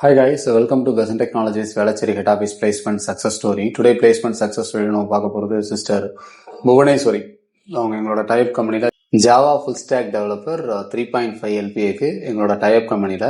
Hi guys, welcome to Gazan Technologies Velacheri Head Office Placement Success Story. Today Placement Success Story நம்ம பார்க்க போகிறது sister Bhuvaneswari. அவங்க எங்களோட type கம்பெனியில் ஜாவா ஃபுல் ஸ்டாக் டெவலப்பர் 3.5 LPAக்கு எங்களோட type கம்பெனியில்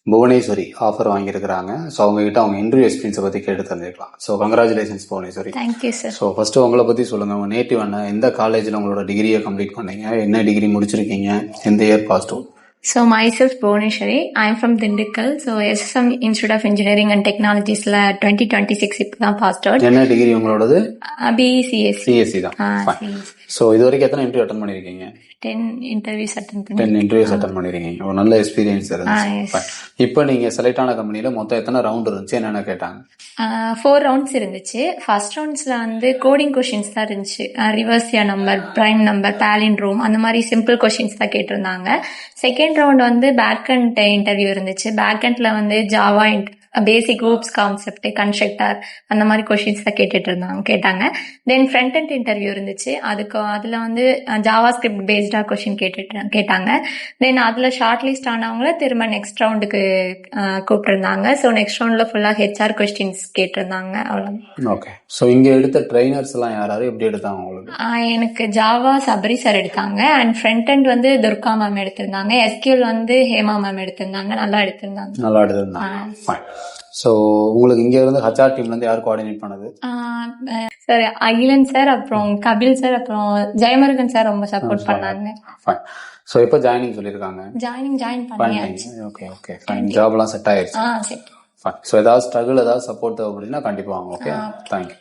புவனேஸ்வரி ஆஃபர் வாங்கியிருக்கிறாங்க. ஸோ அவங்ககிட்ட அவங்க இன்டர்வியூ எக்ஸ்பீரியன்ஸை பற்றி கேட்டு தெரிஞ்சுக்கலாம். So congratulations Bhuvaneshwari. Thank you sir. So first உங்களை பற்றி சொல்லுங்கள். உங்கள் நேட்டிவ் என்ன, எந்த காலேஜில் உங்களோட டிகிரியை கம்ப்ளீட் பண்ணீங்க, என்ன டிகிரி முடிச்சிருக்கீங்க, எந்த year passed out? So myself Bhuvaneshwari, I am from Dindigul. So SSM Institute of Engineering and Technologies la 2026 இப்பதான் passed out. என்ன டிகிரி உங்களோடது? BE CSC. CSC தான். ஸோ இது வரைக்கும் எத்தனை இன்டர்வியூ அட்டன் பண்ணிருக்கீங்க? 10 interviews attend 10 interviews attend பண்ணிருக்கீங்க. ஒரு நல்ல எக்ஸ்பீரியன்ஸ் இருந்துச்சு. இப்போ நீங்க செலக்ட் ஆன கம்பெனில மொத்தம் எத்தனை ரவுண்ட் இருந்துச்சு, என்னென்ன கேட்டாங்க? 4 rounds இருந்துச்சு. ஃபர்ஸ்ட் ரவுண்ட்ஸ்ல வந்து கோடிங் கொஸ்டின்ஸ் தான் இருந்துச்சு. ரிவர்சியா நம்பர், பிரைம் நம்பர், பாலிண்ட்ரோம் அந்த மாதிரி சிம்பிள் கொஸ்டின்ஸ் தான் கேட்டிருந்தாங்க. செகண்ட் ரவுண்ட் வந்து பேக் அண்ட் இன்டர்வியூ இருந்துச்சு. பேக் அண்ட்ல வந்து ஜாவா பேசிக் குரூப்ஸ் கான்செப்ட், கன்ஸ்ட்ரக்டர் அந்த மாதிரி கொஸ்டின்ஸ் தான் கேட்டாங்க. தென் ஃப்ரண்ட் அண்ட் இன்டர்வியூ இருந்துச்சு. அதுல வந்து ஜாவா ஸ்கிரிப்ட் பேஸ்டா கொஸ்டின் கேட்டாங்க. தென் அதுல ஷார்ட் லிஸ்ட் ஆனவங்கள திரும்ப நெக்ஸ்ட் ரவுண்டுக்கு கூப்பிட்டுருந்தாங்க. ஸோ நெக்ஸ்ட் ரவுண்ட்ல ஃபுல்லா HR கொஸ்டின்ஸ் கேட்டிருந்தாங்க. அவ்வளவுதான். ஓகே. ஸோ இங்க எடுத்த ட்ரைனர்ஸ் எல்லாம் யாராரு, எப்படி எடுத்தாங்க உங்களுக்கு? எனக்கு ஜாவா சபரி சார் எடுத்தாங்க. அண்ட் ஃப்ரண்ட் அண்ட் வந்து துர்கா மேம் எடுத்திருந்தாங்க. SQL வந்து ஹேமா மேம் எடுத்திருந்தாங்க. நல்லா எடுத்திருந்தாங்க. ஸோ உங்களுக்கு இங்க இருந்து HR டீம்ல இருந்து யார் கோஆர்டினேட் பண்ணது? சார் அகிலன் சார், அப்புறம் கபில் சார், அப்புறம் ஜெயமுருகன் சார் ரொம்ப சப்போர்ட் பண்ணாங்க. ஸோ இப்போ ஜாயின் சொல்லிருக்காங்க. ஜாயின் பண்ணியாச்சு. Okay fine. ஜாப்லாம் செட் ஆயிருச்சு. செட். ஸோ ஏதாவது ஸ்ட்ரகிள், ஏதாவது சப்போர்ட் அப்படின்னா கண்டிப்பா வாங்க. Okay, thank you.